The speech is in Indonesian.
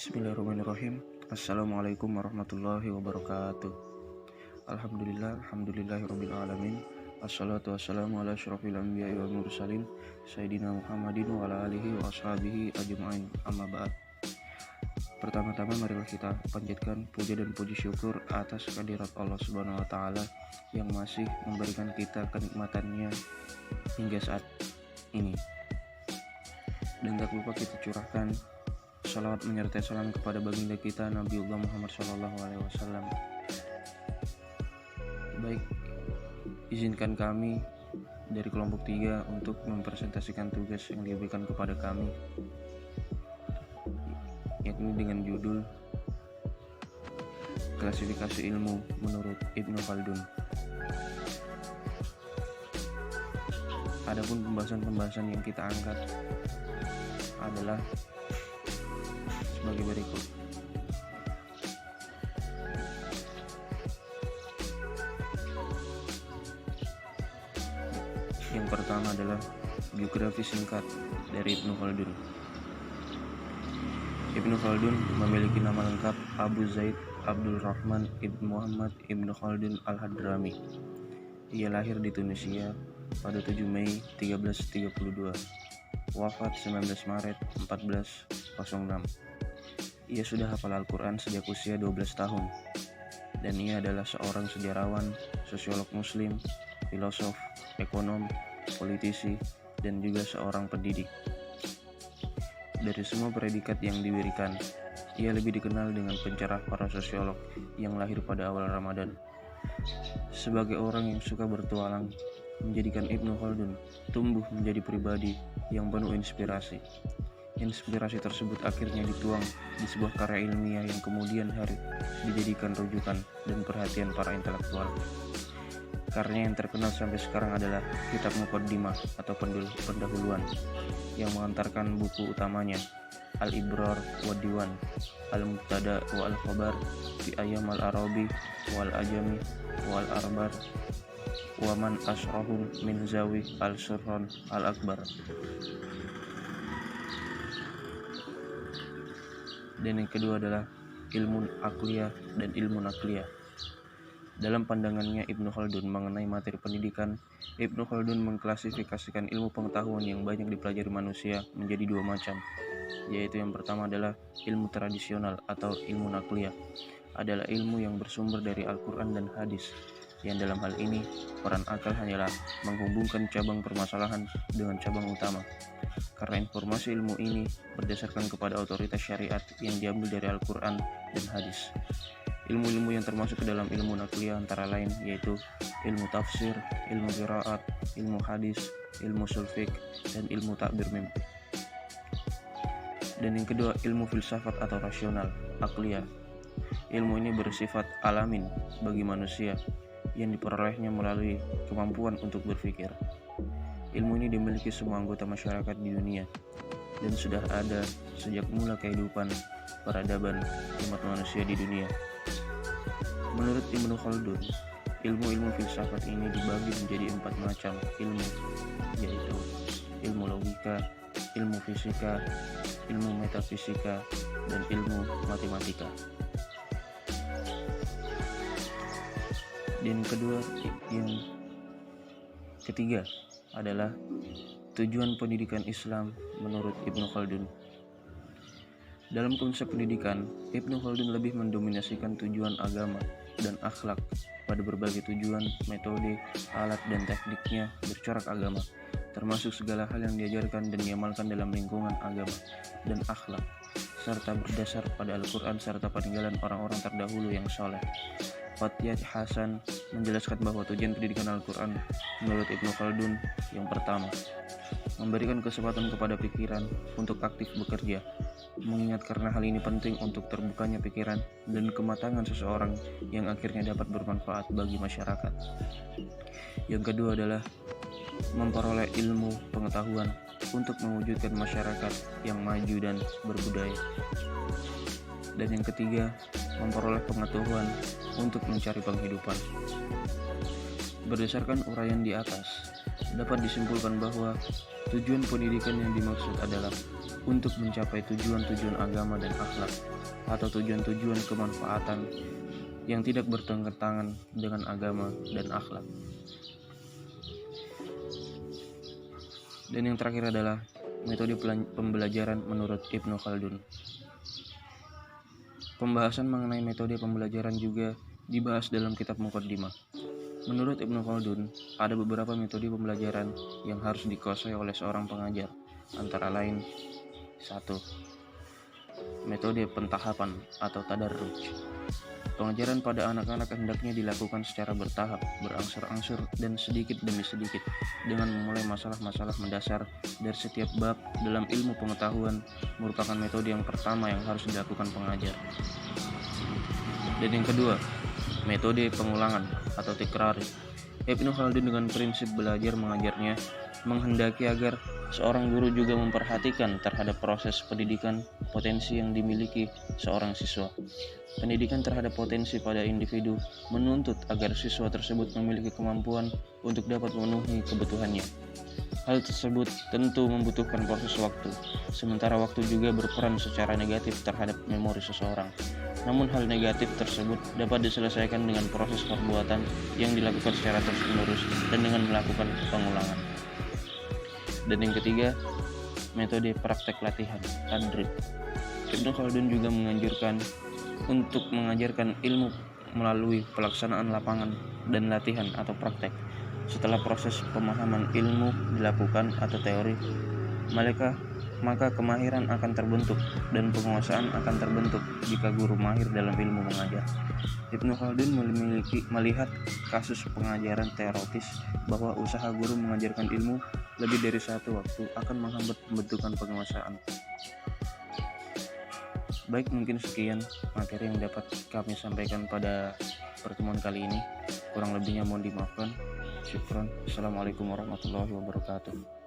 Bismillahirrahmanirrahim. Assalamualaikum warahmatullahi wabarakatuh. Alhamdulillahirabbil alamin. Assalatu wassalamu ala asyrofil anbiya'i wal mursalin Sayyidina Muhammadin wa ala alihi wa ashabihi ajma'in. Amma ba'd. Pertama-tama marilah kita panjatkan puja dan puji syukur atas kehadirat Allah Subhanahu wa taala yang masih memberikan kita kenikmatannya hingga saat ini. Dan tak lupa kita curahkan salawat menyertai salam kepada baginda kita Nabiullah Muhammad SAW. Baik, izinkan kami dari kelompok 3 untuk mempresentasikan tugas yang diberikan kepada kami, yakni dengan judul Klasifikasi Ilmu menurut Ibnu Khaldun. Adapun pembahasan-pembahasan yang kita angkat adalah sebagai berikut. Yang pertama adalah biografi singkat dari Ibnu Khaldun. Ibnu Khaldun memiliki nama lengkap Abu Zaid Abdul Rahman Ibn Muhammad Ibnu Khaldun Al-Hadrami. Ia lahir di Tunisia pada 7 Mei 1332. Wafat 19 Maret 1406. Ia sudah hafal Al-Quran sejak usia 12 tahun. Dan ia adalah seorang sejarawan, sosiolog muslim, filosof, ekonom, politisi, dan juga seorang pendidik. Dari semua predikat yang diberikan, ia lebih dikenal dengan pencerah para sosiolog yang lahir pada awal Ramadan. Sebagai orang yang suka bertualang, menjadikan Ibnu Khaldun tumbuh menjadi pribadi yang penuh inspirasi. Inspirasi tersebut akhirnya dituang di sebuah karya ilmiah yang kemudian hari dijadikan rujukan dan perhatian para intelektual. Karya yang terkenal sampai sekarang adalah Kitab Muqaddimah atau pendahuluan yang mengantarkan buku utamanya Al-Ibrar wa Diwan, Al-Mubtada wa Al-Khabar fi Ayyam Al-Arabi wal Ajami wal Arbar wa man asrahum min zawi al-surran al-akbar. Dan yang kedua adalah ilmu akliyah dan ilmu nakliyah. Dalam pandangannya Ibnu Khaldun mengenai materi pendidikan, Ibnu Khaldun mengklasifikasikan ilmu pengetahuan yang banyak dipelajari manusia menjadi 2 macam, yaitu yang pertama adalah ilmu tradisional atau ilmu nakliyah, adalah ilmu yang bersumber dari Al-Quran dan hadis, yang dalam hal ini peran akal hanyalah menghubungkan cabang permasalahan dengan cabang utama, karena informasi ilmu ini berdasarkan kepada otoritas syariat yang diambil dari Al-Quran dan hadis. Ilmu-ilmu yang termasuk ke dalam ilmu nakliyah antara lain yaitu ilmu tafsir, ilmu qiraat, ilmu hadis, ilmu ushul fiqh, dan ilmu takbir mimpi. Dan yang kedua, ilmu filsafat atau rasional, akliyah. Ilmu ini bersifat alamin bagi manusia yang diperolehnya melalui kemampuan untuk berpikir. Ilmu ini dimiliki semua anggota masyarakat di dunia dan sudah ada sejak mula kehidupan peradaban umat manusia di dunia. Menurut Ibnu Khaldun, ilmu-ilmu filsafat ini dibagi menjadi 4 macam ilmu, yaitu ilmu logika, ilmu fisika, ilmu metafisika, dan ilmu matematika. Dan yang ketiga adalah tujuan pendidikan Islam menurut Ibnu Khaldun. Dalam konsep pendidikan, Ibnu Khaldun lebih mendominasikan tujuan agama dan akhlak pada berbagai tujuan, metode, alat, dan tekniknya bercorak agama, termasuk segala hal yang diajarkan dan diamalkan dalam lingkungan agama dan akhlak, serta berdasar pada Al-Quran serta peninggalan orang-orang terdahulu yang soleh. Fatiyah Hasan menjelaskan bahwa tujuan pendidikan Al-Quran menurut Ibnu Khaldun yang pertama, memberikan kesempatan kepada pikiran untuk aktif bekerja, mengingat karena hal ini penting untuk terbukanya pikiran dan kematangan seseorang yang akhirnya dapat bermanfaat bagi masyarakat. Yang kedua adalah memperoleh ilmu pengetahuan untuk mewujudkan masyarakat yang maju dan berbudaya. Dan yang ketiga, memperoleh pengetahuan untuk mencari penghidupan. Berdasarkan uraian di atas, dapat disimpulkan bahwa tujuan pendidikan yang dimaksud adalah untuk mencapai tujuan-tujuan agama dan akhlak atau tujuan-tujuan kemanfaatan yang tidak bertentangan dengan agama dan akhlak. Dan yang terakhir adalah metode pembelajaran menurut Ibnu Khaldun. Pembahasan mengenai metode pembelajaran juga dibahas dalam kitab Muqaddimah. Menurut Ibnu Khaldun, ada beberapa metode pembelajaran yang harus dikuasai oleh seorang pengajar, antara lain 1. Metode pentahapan atau tadarruj. Pengajaran pada anak-anak hendaknya dilakukan secara bertahap, berangsur-angsur, dan sedikit demi sedikit, dengan memulai masalah-masalah mendasar dari setiap bab dalam ilmu pengetahuan merupakan metode yang pertama yang harus dilakukan pengajar. Dan yang kedua, metode pengulangan atau tikrari. Ibnu Khaldun dengan prinsip belajar mengajarnya menghendaki agar seorang guru juga memperhatikan terhadap proses pendidikan potensi yang dimiliki seorang siswa. Pendidikan terhadap potensi pada individu menuntut agar siswa tersebut memiliki kemampuan untuk dapat memenuhi kebutuhannya. Hal tersebut tentu membutuhkan proses waktu, sementara waktu juga berperan secara negatif terhadap memori seseorang. Namun hal negatif tersebut dapat diselesaikan dengan proses perbuatan yang dilakukan secara terus-menerus dan dengan melakukan pengulangan. Dan yang ketiga, metode praktek latihan, tadrib. Ibnu Khaldun juga menganjurkan untuk mengajarkan ilmu melalui pelaksanaan lapangan dan latihan atau praktek. Setelah proses pemahaman ilmu dilakukan atau teori, maka kemahiran akan terbentuk dan penguasaan akan terbentuk jika guru mahir dalam ilmu mengajar. Ibnu Khaldun melihat kasus pengajaran teoritis bahwa usaha guru mengajarkan ilmu lebih dari satu waktu akan menghambat pembentukan penguasaan. Baik, mungkin sekian materi yang dapat kami sampaikan pada pertemuan kali ini. Kurang lebihnya mohon dimaafkan. Syukron. Assalamualaikum warahmatullahi wabarakatuh.